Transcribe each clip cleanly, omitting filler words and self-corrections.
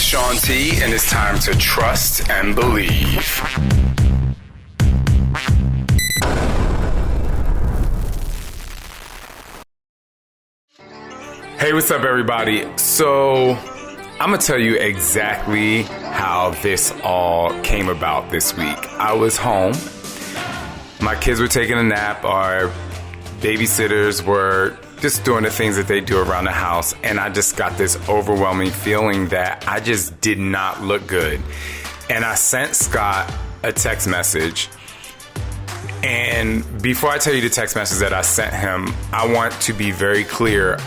Shaun T, and it's time to trust and believe. Hey, what's up, everybody? So, I'm going to tell you exactly how this all came about this week. I was home. My kids were taking a nap. Our babysitters were just doing the things that they do around the house. And I just got this overwhelming feeling that I just did not look good. And I sent Scott a text message. And before I tell you the text message that I sent him, I want to be very clear.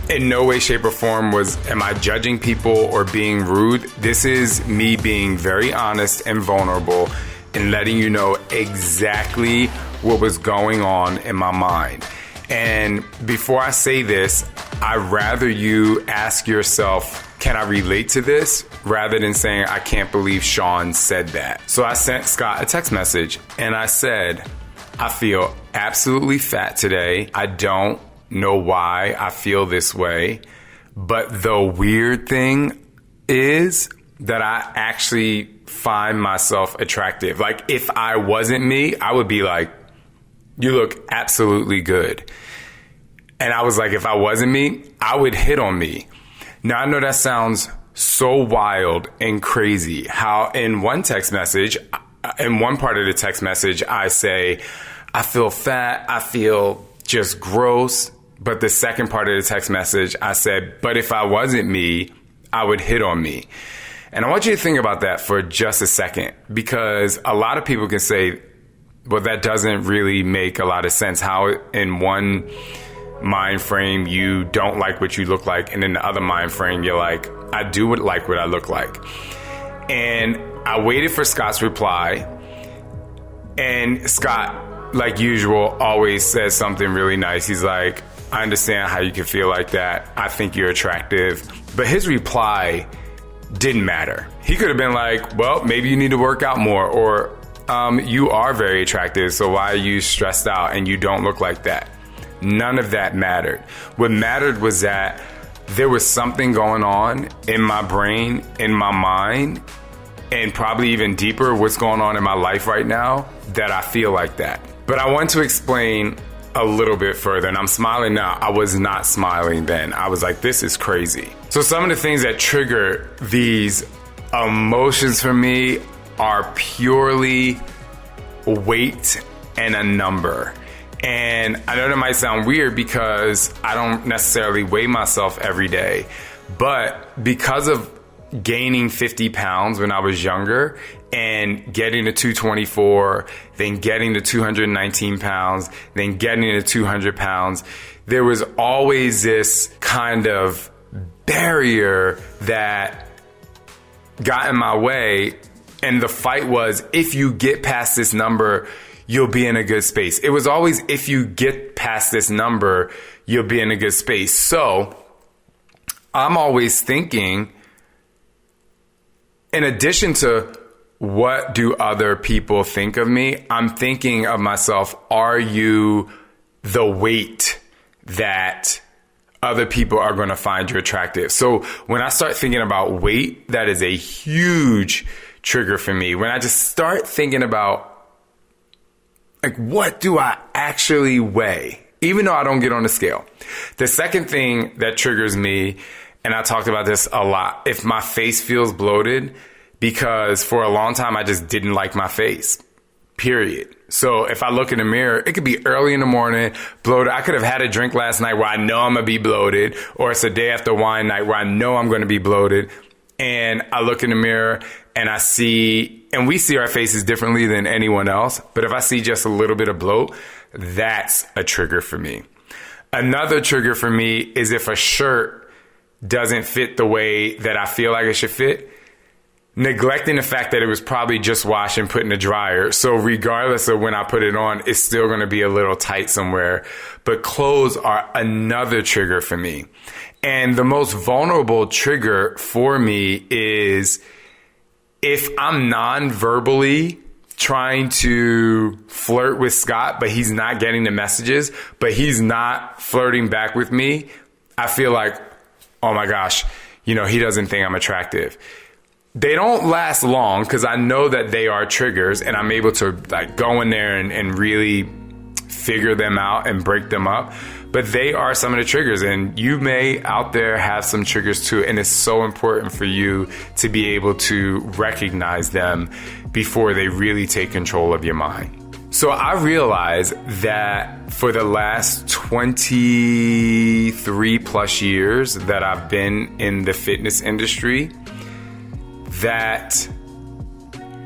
In no way, shape, or form am I judging people or being rude. This is me being very honest and vulnerable and letting you know exactly what was going on in my mind. And before I say this, I'd rather you ask yourself, can I relate to this? Rather than saying, I can't believe Shaun said that. So I sent Scott a text message and I said, I feel absolutely fat today. I don't know why I feel this way. But the weird thing is that I actually find myself attractive. Like, if I wasn't me, I would be like, you look absolutely good. And I was like, if I wasn't me, I would hit on me. Now, I know that sounds so wild and crazy how in one text message, in one part of the text message, I say, I feel fat, I feel just gross. But the second part of the text message, I said, but if I wasn't me, I would hit on me. And I want you to think about that for just a second, because a lot of people can say, well, that doesn't really make a lot of sense. How in one mind frame you don't like what you look like, and in the other mind frame you're like, I do like what I look like. And I waited for Scott's reply, and Scott, like usual, always says something really nice. He's like, I understand how you can feel like that. I think you're attractive. But his reply didn't matter. He could have been like, well, maybe you need to work out more, or you are very attractive, so why are you stressed out and you don't look like that? None of that mattered. What mattered was that there was something going on in my brain, in my mind, and probably even deeper, what's going on in my life right now, that I feel like that. But I want to explain a little bit further, and I'm smiling now. I was not smiling then. I was like, this is crazy. So some of the things that trigger these emotions for me are purely weight and a number. And I know that might sound weird because I don't necessarily weigh myself every day, but because of gaining 50 pounds when I was younger and getting to 224, then getting to 219 pounds, then getting to 200 pounds, there was always this kind of barrier that got in my way. And the fight was, if you get past this number, you'll be in a good space. It was always, if you get past this number, you'll be in a good space. So I'm always thinking, in addition to what do other people think of me, I'm thinking of myself, are you the weight that other people are going to find you attractive? So when I start thinking about weight, that is a huge trigger for me. When I just start thinking about, like, what do I actually weigh, even though I don't get on the scale? The second thing that triggers me, and I talked about this a lot, if my face feels bloated, because for a long time I just didn't like my face, period. So if I look in the mirror, it could be early in the morning, bloated. I could have had a drink last night where I know I'm going to be bloated, or it's a day after wine night where I know I'm going to be bloated. And I look in the mirror and I see, and we see our faces differently than anyone else, but if I see just a little bit of bloat, that's a trigger for me. Another trigger for me is if a shirt doesn't fit the way that I feel like it should fit, neglecting the fact that it was probably just washed and put in the dryer. So regardless of when I put it on, it's still going to be a little tight somewhere. But clothes are another trigger for me. And the most vulnerable trigger for me is if I'm non-verbally trying to flirt with Scott, but he's not getting the messages, but he's not flirting back with me, I feel like, oh my gosh, he doesn't think I'm attractive. They don't last long because I know that they are triggers, and I'm able to like go in there and really figure them out and break them up. But they are some of the triggers, and you may out there have some triggers too. And it's so important for you to be able to recognize them before they really take control of your mind. So I realized that for the last 23 plus years that I've been in the fitness industry, that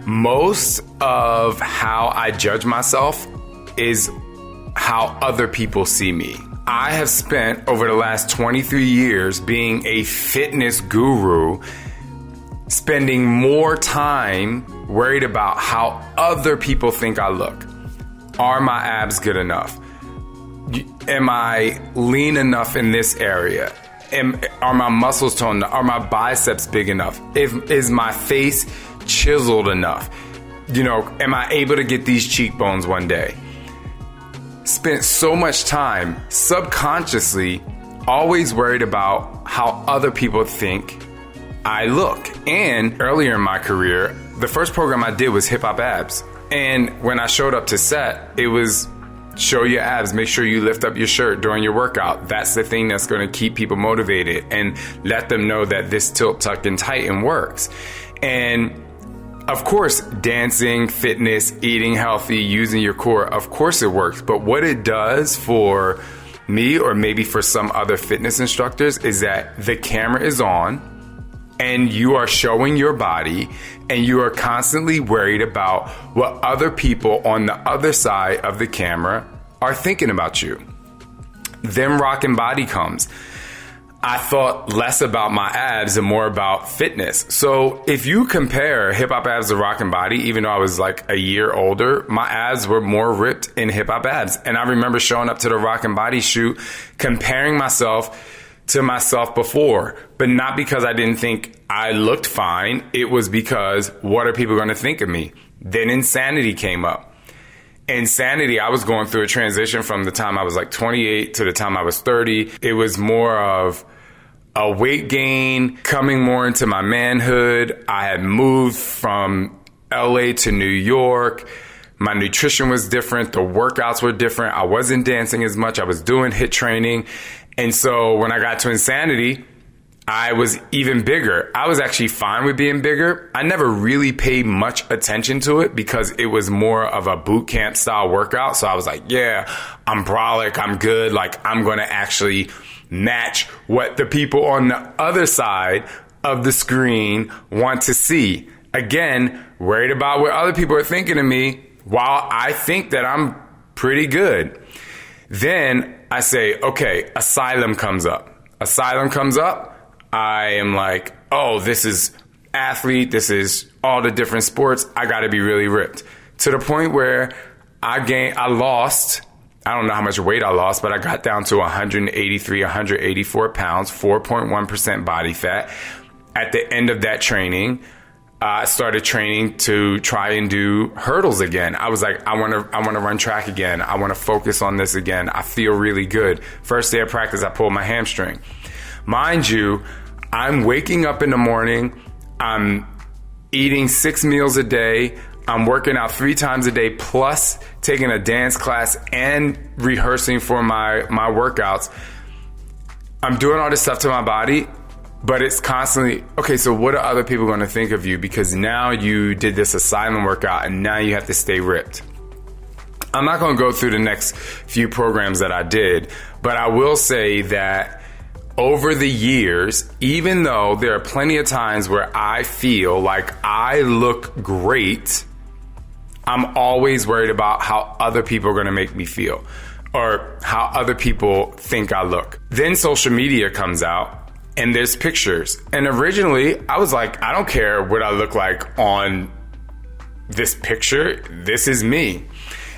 most of how I judge myself is how other people see me. I have spent over the last 23 years being a fitness guru, spending more time worried about how other people think I look. Are my abs good enough? Am I lean enough in this area? Are my muscles toned enough? Are my biceps big enough? Is my face chiseled enough? Am I able to get these cheekbones one day? Spent so much time subconsciously always worried about how other people think I look. And earlier in my career, the first program I did was Hip Hop Abs. And when I showed up to set, it was show your abs, make sure you lift up your shirt during your workout. That's the thing that's going to keep people motivated and let them know that this tilt, tuck, and tighten works. And of course, dancing, fitness, eating healthy, using your core, of course it works. But what it does for me, or maybe for some other fitness instructors, is that the camera is on and you are showing your body and you are constantly worried about what other people on the other side of the camera are thinking about you. Then rockin' body comes. I thought less about my abs and more about fitness. So if you compare Hip Hop Abs to Rockin' Body, even though I was like a year older, my abs were more ripped in Hip Hop Abs. And I remember showing up to the Rockin' Body shoot, comparing myself to myself before, but not because I didn't think I looked fine. It was because, what are people going to think of me? Then Insanity came up. Insanity, I was going through a transition from the time I was like 28 to the time I was 30. It was more of a weight gain, coming more into my manhood. I had moved from LA to New York. My nutrition was different. The workouts were different. I wasn't dancing as much. I was doing HIIT training. And so when I got to Insanity, I was even bigger. I was actually fine with being bigger. I never really paid much attention to it because it was more of a boot camp style workout. So I was like, yeah, I'm brolic, I'm good. Like, I'm going to actually match what the people on the other side of the screen want to see. Again, worried about what other people are thinking of me while I think that I'm pretty good. Then I say, okay, Asylum comes up. Asylum comes up. I am like, oh, this is athlete. This is all the different sports. I got to be really ripped, to the point where I lost, I don't know how much weight I lost, but I got down to 183, 184 pounds, 4.1% body fat. At the end of that training, I started training to try and do hurdles again. I was like, I want to run track again. I want to focus on this again. I feel really good. First day of practice, I pulled my hamstring. Mind you, I'm waking up in the morning. I'm eating 6 meals a day. I'm working out 3 times a day, plus taking a dance class and rehearsing for my workouts. I'm doing all this stuff to my body. But it's constantly, okay, so what are other people going to think of you? Because now you did this Asylum workout and now you have to stay ripped. I'm not going to go through the next few programs that I did, but I will say that over the years, even though there are plenty of times where I feel like I look great, I'm always worried about how other people are going to make me feel or how other people think I look. Then social media comes out. And there's pictures. And originally, I was like, I don't care what I look like on this picture. This is me.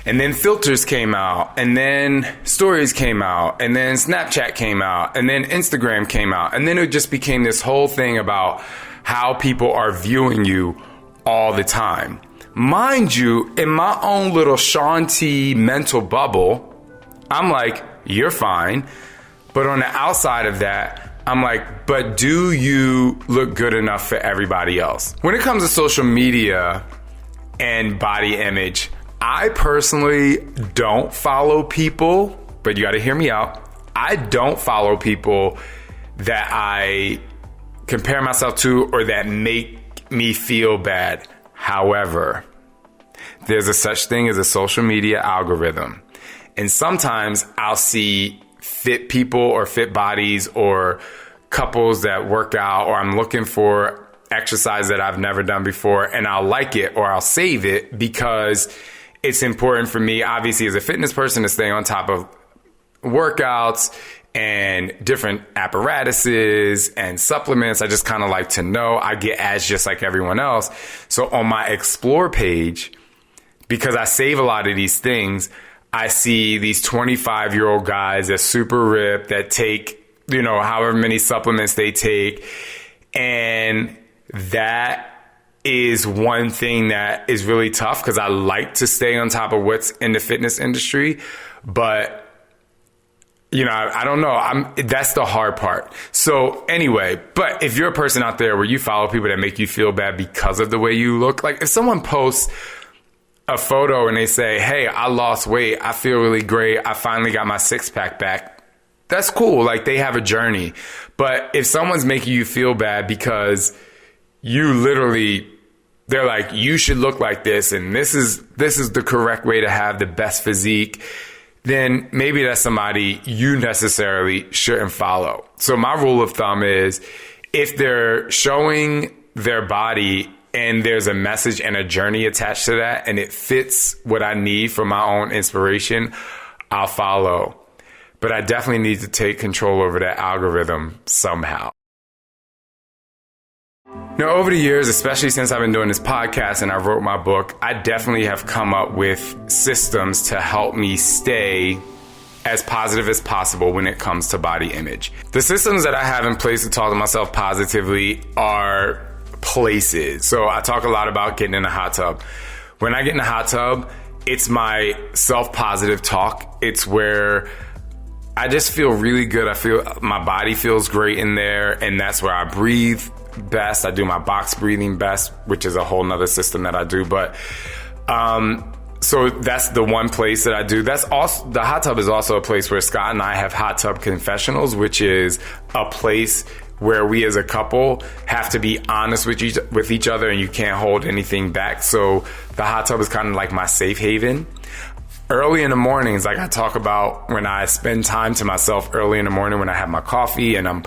And then filters came out. And then stories came out. And then Snapchat came out. And then Instagram came out. And then it just became this whole thing about how people are viewing you all the time. Mind you, in my own little Shaun mental bubble, I'm like, you're fine. But on the outside of that, I'm like, but do you look good enough for everybody else? When it comes to social media and body image, I personally don't follow people, but you got to hear me out. I don't follow people that I compare myself to or that make me feel bad. However, there's a such thing as a social media algorithm. And sometimes I'll see fit people or fit bodies or couples that work out, or I'm looking for exercise that I've never done before, and I'll like it or I'll save it because it's important for me, obviously, as a fitness person, to stay on top of workouts and different apparatuses and supplements. I just kind of like to know. I get ads just like everyone else. So on my explore page, because I save a lot of these things, I see these 25-year-old guys that super ripped, that take, however many supplements they take. And that is one thing that is really tough because I like to stay on top of what's in the fitness industry. But, I don't know. That's the hard part. So anyway, but if you're a person out there where you follow people that make you feel bad because of the way you look, like if someone posts a photo and they say, hey, I lost weight, I feel really great, I finally got my six-pack back, that's cool. Like, they have a journey. But if someone's making you feel bad because they're like, you should look like this, and this is the correct way to have the best physique, then maybe that's somebody you necessarily shouldn't follow. So my rule of thumb is, if they're showing their body and there's a message and a journey attached to that, and it fits what I need for my own inspiration, I'll follow. But I definitely need to take control over that algorithm somehow. Now, over the years, especially since I've been doing this podcast and I wrote my book, I definitely have come up with systems to help me stay as positive as possible when it comes to body image. The systems that I have in place to talk to myself positively are places. So I talk a lot about getting in a hot tub. When I get in the hot tub, it's my self-positive talk. It's where I just feel really good. I feel my body feels great in there, and that's where I breathe best. I do my box breathing best, which is a whole nother system that I do. But so that's the one place that I do. That's also, the hot tub is also a place where Scott and I have hot tub confessionals, which is a place where we as a couple have to be honest with each other, and you can't hold anything back. So the hot tub is kind of like my safe haven. Early in the mornings, like I talk about, when I spend time to myself early in the morning, when I have my coffee and I'm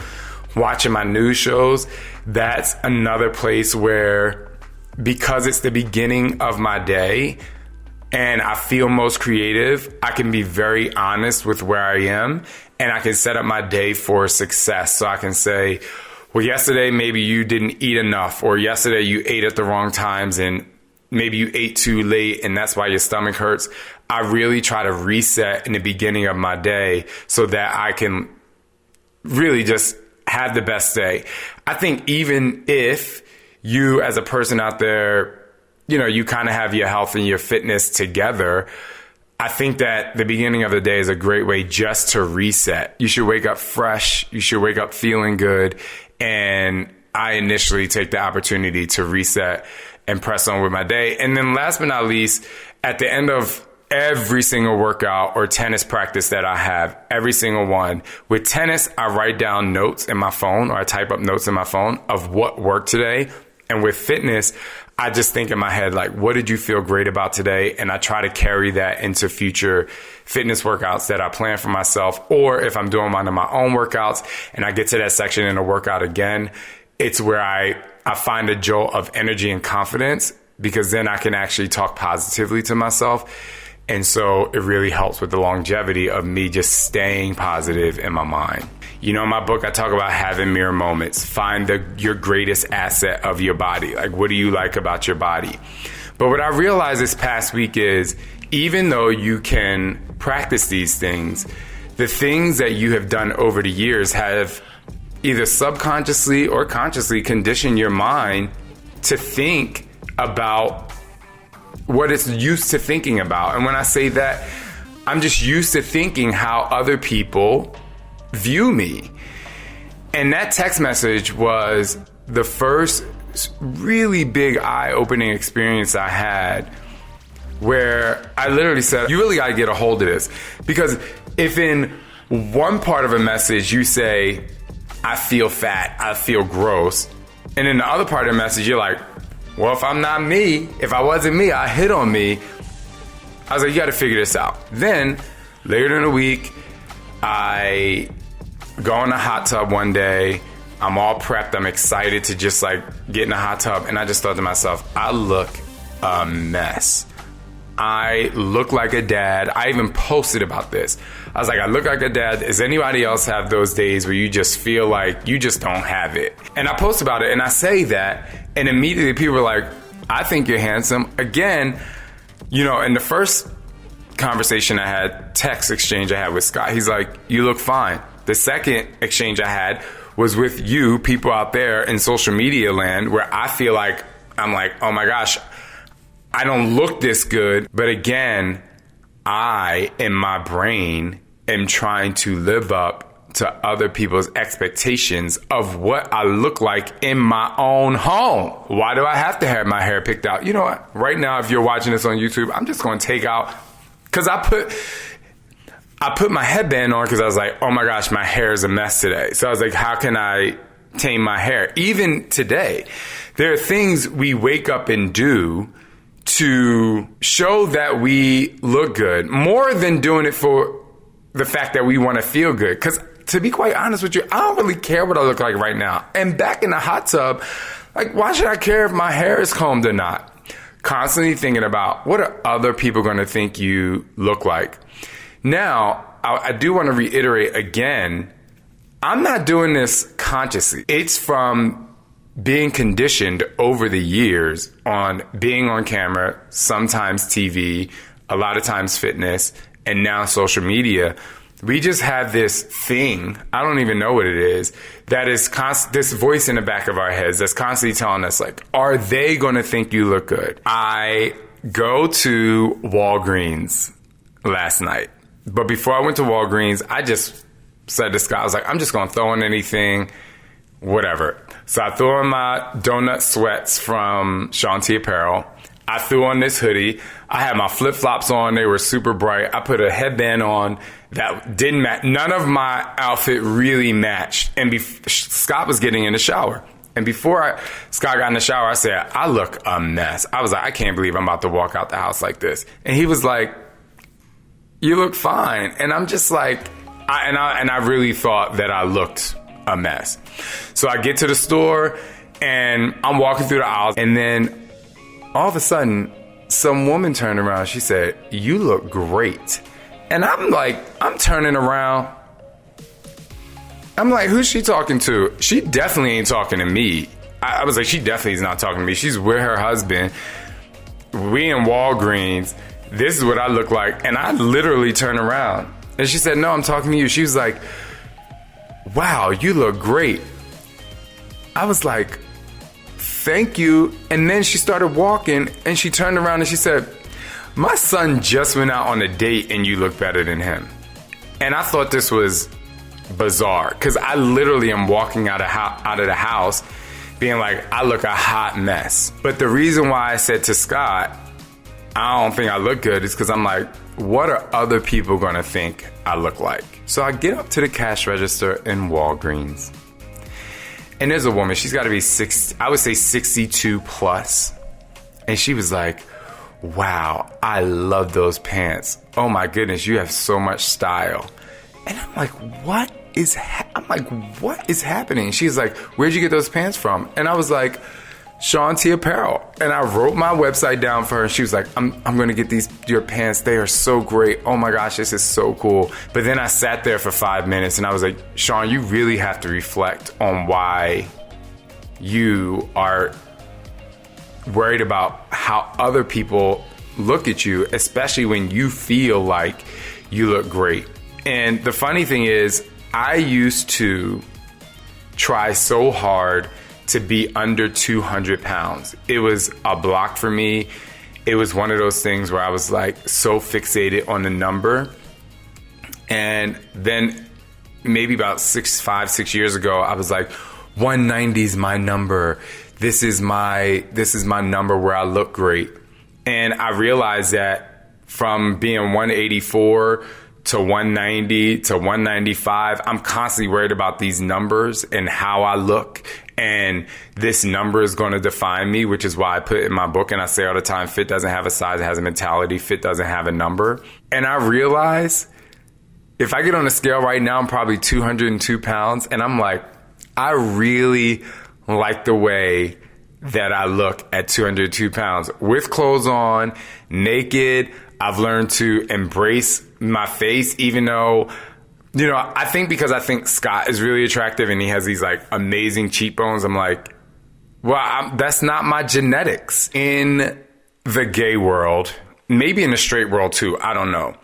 watching my news shows, that's another place where, because it's the beginning of my day and I feel most creative, I can be very honest with where I am, and I can set up my day for success. So I can say, well, yesterday maybe you didn't eat enough, or yesterday you ate at the wrong times, and maybe you ate too late and that's why your stomach hurts. I really try to reset in the beginning of my day so that I can really just have the best day. I think even if you as a person out there, you kind of have your health and your fitness together, I think that the beginning of the day is a great way just to reset. You should wake up fresh. You should wake up feeling good. And I initially take the opportunity to reset and press on with my day. And then last but not least, at the end of every single workout or tennis practice that I have, every single one, with tennis, I write down notes in my phone, or I type up notes in my phone of what worked today. And with fitness, I just think in my head, like, what did you feel great about today? And I try to carry that into future fitness workouts that I plan for myself. Or if I'm doing one of my own workouts and I get to that section in a workout again, it's where I find a jolt of energy and confidence, because then I can actually talk positively to myself. And so it really helps with the longevity of me just staying positive in my mind. In my book, I talk about having mirror moments. Find your greatest asset of your body. Like, what do you like about your body? But what I realized this past week is, even though you can practice these things, the things that you have done over the years have either subconsciously or consciously conditioned your mind to think about what it's used to thinking about. And when I say that, I'm just used to thinking how other people view me. And that text message was the first really big eye-opening experience I had, where I literally said, you really got to get a hold of this. Because if in one part of a message you say, I feel fat, I feel gross, and in the other part of the message you're like, well, if I'm not me, if I wasn't me, I hit on me. I was like, you got to figure this out. Then later in the week, I go in the hot tub one day. I'm all prepped. I'm excited to just like get in the hot tub. And I just thought to myself, I look a mess. I look like a dad. I even posted about this. I was like, I look like a dad. Does anybody else have those days where you just feel like you just don't have it? And I post about it and I say that, and immediately people are like, I think you're handsome. Again, you know, in the first conversation I had, text exchange I had with Scott, he's like, you look fine. The second exchange I had was with you, people out there in social media land, where I feel like, I'm like, oh my gosh, I don't look this good. But again, I, in my brain, am trying to live up to other people's expectations of what I look like in my own home. Why do I have to have my hair picked out? You know what? Right now, if you're watching this on YouTube, I'm just going to take out, because I put my headband on because I was like, oh my gosh, my hair is a mess today. So I was like, how can I tame my hair? Even today, there are things we wake up and do to show that we look good, more than doing it for the fact that we want to feel good. Because to be quite honest with you, I don't really care what I look like right now. And back in the hot tub, like, why should I care if my hair is combed or not? Constantly thinking about, what are other people going to think you look like? Now, I do want to reiterate again, I'm not doing this consciously. It's from being conditioned over the years on being on camera, sometimes TV, a lot of times fitness, and now social media. We just have this thing, I don't even know what it is, that is this voice in the back of our heads that's constantly telling us, like, are they going to think you look good? I go to Walgreens last night. But before I went to Walgreens, I just said to Scott, I was like, I'm just going to throw in anything, whatever. So I threw on my donut sweats from Shaun Apparel. I threw on this hoodie. I had my flip-flops on. They were super bright. I put a headband on that didn't match. None of my outfit really matched. And Scott was getting in the shower. And before Scott got in the shower, I said, I look a mess. I was like, I can't believe I'm about to walk out the house like this. And he was like, you look fine. And I'm just like, I really thought that I looked a mess. So I get to the store and I'm walking through the aisles, and then all of a sudden some woman turned around. She said, you look great. And I'm like, I'm turning around. I'm like, who's she talking to? She definitely ain't talking to me. I was like, she definitely is not talking to me. She's with her husband. We in Walgreens. This is what I look like. And I literally turned around. And she said, no, I'm talking to you. She was like, wow, you look great. I was like, thank you. And then she started walking and she turned around and she said, my son just went out on a date and you look better than him. And I thought this was bizarre because I literally am walking out of the house being like, I look a hot mess. But the reason why I said to Scott, I don't think I look good, is because I'm like, what are other people going to think I look like? So I get up to the cash register in Walgreens. And there's a woman, she's got to be 62 plus. And she was like, wow, I love those pants. Oh my goodness, you have so much style. And I'm like, what is happening? She's like, where'd you get those pants from? And I was like, Shaun Apparel. And I wrote my website down for her. She was like, I'm going to get your pants. They are so great. Oh my gosh, this is so cool. But then I sat there for 5 minutes and I was like, Shaun, you really have to reflect on why you are worried about how other people look at you, especially when you feel like you look great. And the funny thing is, I used to try so hard to be under 200 pounds. It was a block for me. It was one of those things where I was like so fixated on the number. And then maybe about 5-6 years ago, I was like, 190 is my number. This is my number where I look great. And I realized that from being 184 to 190 to 195, I'm constantly worried about these numbers and how I look. And this number is going to define me, which is why I put in my book, and I say all the time, fit doesn't have a size, it has a mentality. Fit doesn't have a number. And I realize if I get on a scale right now, I'm probably 202 pounds. And I'm like, I really like the way that I look at 202 pounds. With clothes on, naked, I've learned to embrace my face, even though, I think because I think Scott is really attractive and he has these like amazing cheekbones, I'm like, well, that's not my genetics. In the gay world, maybe in the straight world too, I don't know.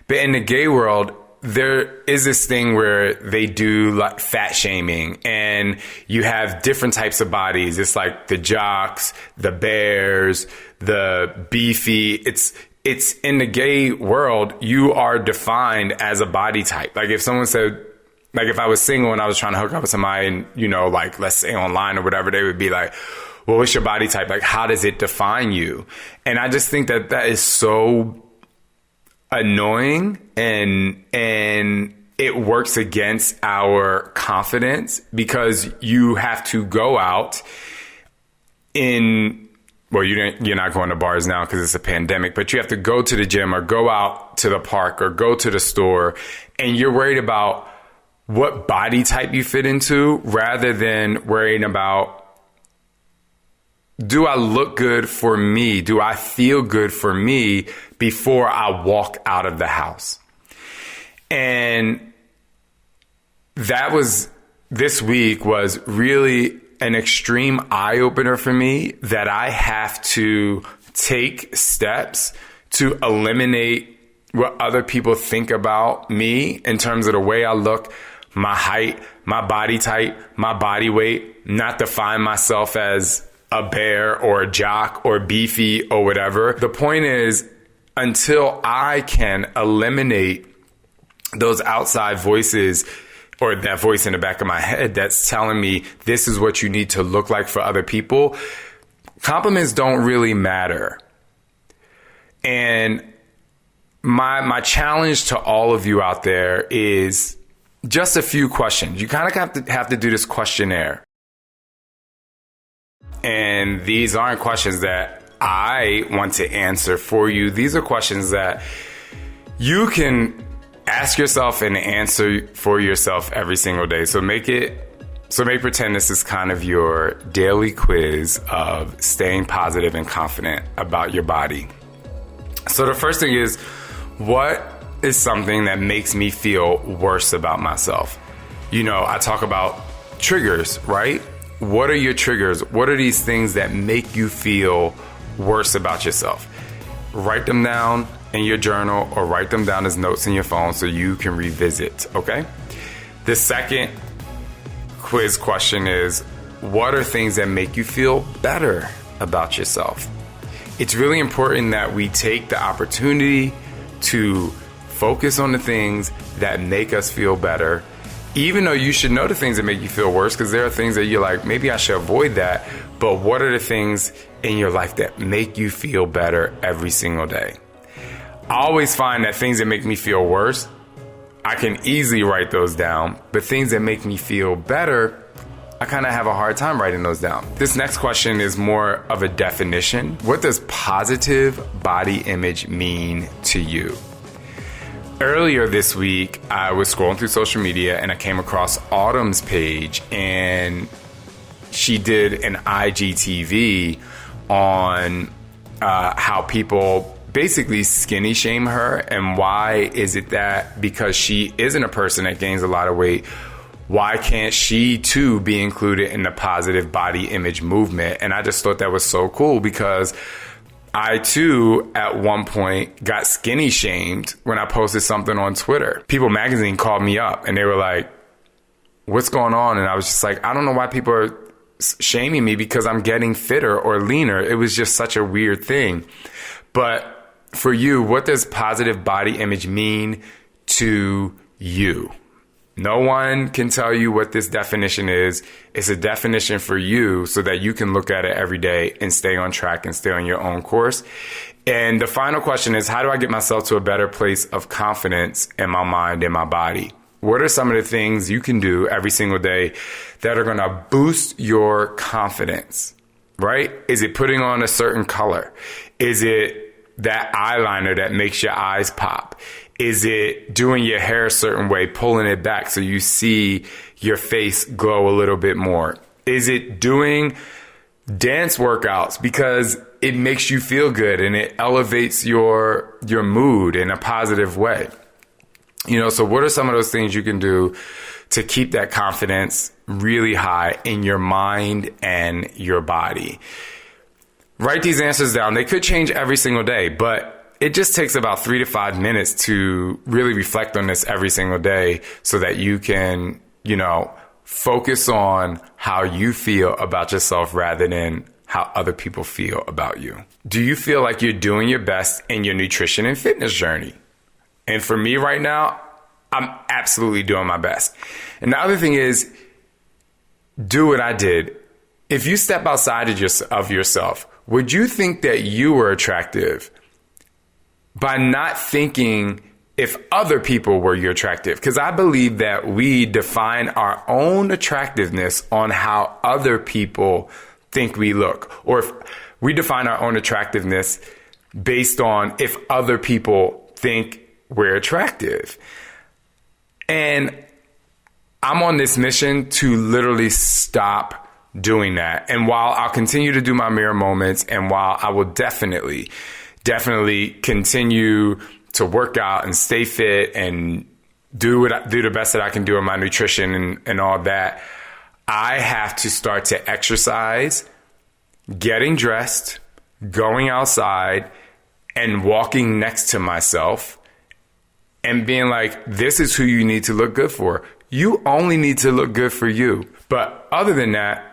But in the gay world, there is this thing where they do like fat shaming, and you have different types of bodies. It's like the jocks, the bears, the beefy. It's in the gay world, you are defined as a body type. Like if someone said, like if I was single and I was trying to hook up with somebody and, like let's say online or whatever, they would be like, well, what's your body type? Like, how does it define you? And I just think that is so annoying, and it works against our confidence, because you have to go out you're not going to bars now because it's a pandemic, but you have to go to the gym or go out to the park or go to the store, and you're worried about what body type you fit into rather than worrying about, do I look good for me? Do I feel good for me before I walk out of the house? And this week was really an extreme eye-opener for me, that I have to take steps to eliminate what other people think about me in terms of the way I look, my height, my body type, my body weight, not define myself as a bear or a jock or beefy or whatever. The point is, until I can eliminate those outside voices, or that voice in the back of my head that's telling me this is what you need to look like for other people, compliments don't really matter. And my challenge to all of you out there is just a few questions. You kind of have to do this questionnaire. And these aren't questions that I want to answer for you. These are questions that you can ask yourself and answer for yourself every single day. So make pretend this is kind of your daily quiz of staying positive and confident about your body. So the first thing is, what is something that makes me feel worse about myself? I talk about triggers, right? What are your triggers? What are these things that make you feel worse about yourself? Write them down in your journal or write them down as notes in your phone so you can revisit, okay? The second quiz question is, what are things that make you feel better about yourself? It's really important that we take the opportunity to focus on the things that make us feel better, even though you should know the things that make you feel worse, because there are things that you're like, maybe I should avoid that. But what are the things in your life that make you feel better every single day? I always find that things that make me feel worse, I can easily write those down. But things that make me feel better, I kind of have a hard time writing those down. This next question is more of a definition. What does positive body image mean to you? Earlier this week, I was scrolling through social media and I came across Autumn's page, and she did an IGTV on how people basically skinny shame her, and why is it that because she isn't a person that gains a lot of weight, why can't she too be included in the positive body image movement? And I just thought that was so cool, because I too at one point got skinny shamed when I posted something on Twitter. People Magazine called me up and they were like, what's going on? And I was just like, I don't know why people are shaming me because I'm getting fitter or leaner. It was just such a weird thing. But for you, what does positive body image mean to you? No one can tell you what this definition is. It's a definition for you so that you can look at it every day and stay on track and stay on your own course. And the final question is, how do I get myself to a better place of confidence in my mind and my body? What are some of the things you can do every single day that are going to boost your confidence, right? Is it putting on a certain color? Is it that eyeliner that makes your eyes pop? Is it doing your hair a certain way, pulling it back so you see your face glow a little bit more? Is it doing dance workouts because it makes you feel good and it elevates your mood in a positive way? So what are some of those things you can do to keep that confidence really high in your mind and your body? Write these answers down. They could change every single day, but it just takes about 3 to 5 minutes to really reflect on this every single day so that you can, focus on how you feel about yourself rather than how other people feel about you. Do you feel like you're doing your best in your nutrition and fitness journey? And for me right now, I'm absolutely doing my best. And the other thing is, do what I did. If you step outside of yourself, would you think that you were attractive by not thinking if other people were you attractive? Because I believe that we define our own attractiveness on how other people think we look, or if we define our own attractiveness based on if other people think we're attractive. And I'm on this mission to literally stop doing that. And while I'll continue to do my mirror moments, and while I will definitely continue to work out and stay fit and do the best that I can do in my nutrition and all that, I have to start to exercise, getting dressed, going outside, and walking next to myself and being like, this is who you need to look good for. You only need to look good for you. But other than that,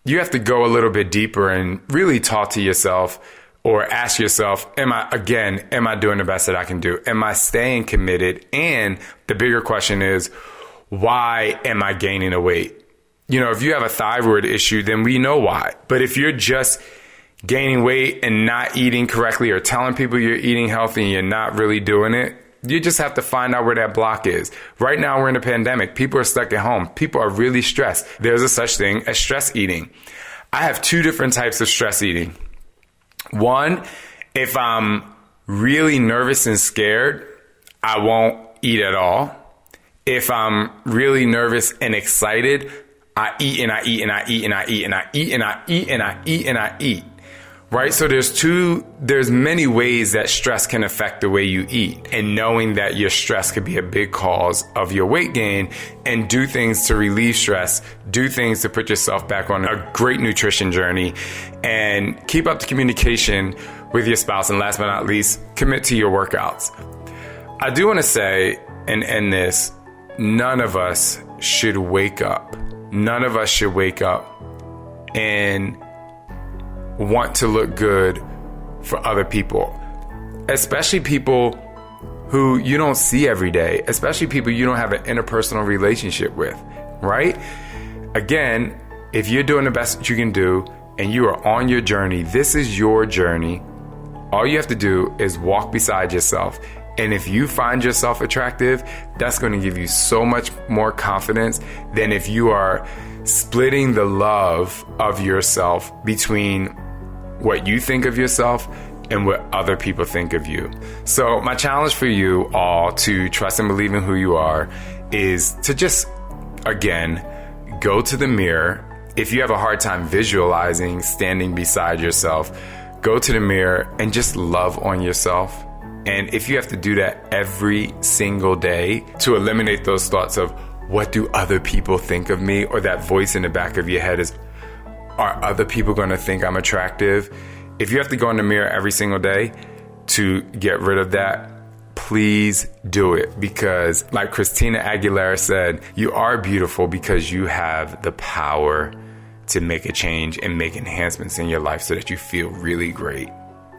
you have to go a little bit deeper and really talk to yourself or ask yourself, am I doing the best that I can do? Am I staying committed? And the bigger question is, why am I gaining the weight? If you have a thyroid issue, then we know why. But if you're just gaining weight and not eating correctly or telling people you're eating healthy and you're not really doing it, you just have to find out where that block is. Right now, we're in a pandemic. People are stuck at home. People are really stressed. There's a such thing as stress eating. I have 2 different types of stress eating. One, if I'm really nervous and scared, I won't eat at all. If I'm really nervous and excited, I eat and I eat and I eat and I eat and I eat and I eat and I eat and I eat. Right? So there's many ways that stress can affect the way you eat. And knowing that your stress could be a big cause of your weight gain, and do things to relieve stress, do things to put yourself back on a great nutrition journey, and keep up the communication with your spouse. And last but not least, commit to your workouts. I do want to say and end this, none of us should wake up. None of us should wake up and want to look good for other people, especially people who you don't see every day, especially people you don't have an interpersonal relationship with, right? Again, if you're doing the best that you can do and you are on your journey, this is your journey. All you have to do is walk beside yourself. And if you find yourself attractive, that's going to give you so much more confidence than if you are splitting the love of yourself between what you think of yourself and what other people think of you. So my challenge for you all to trust and believe in who you are is to just, again, go to the mirror. If you have a hard time visualizing standing beside yourself, go to the mirror and just love on yourself. And if you have to do that every single day to eliminate those thoughts of what do other people think of me, or that voice in the back of your head is, are other people going to think I'm attractive? If you have to go in the mirror every single day to get rid of that, please do it. Because like Christina Aguilera said, you are beautiful because you have the power to make a change and make enhancements in your life so that you feel really great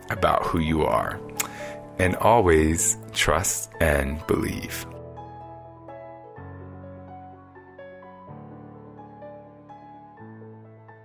about who you are. And always trust and believe.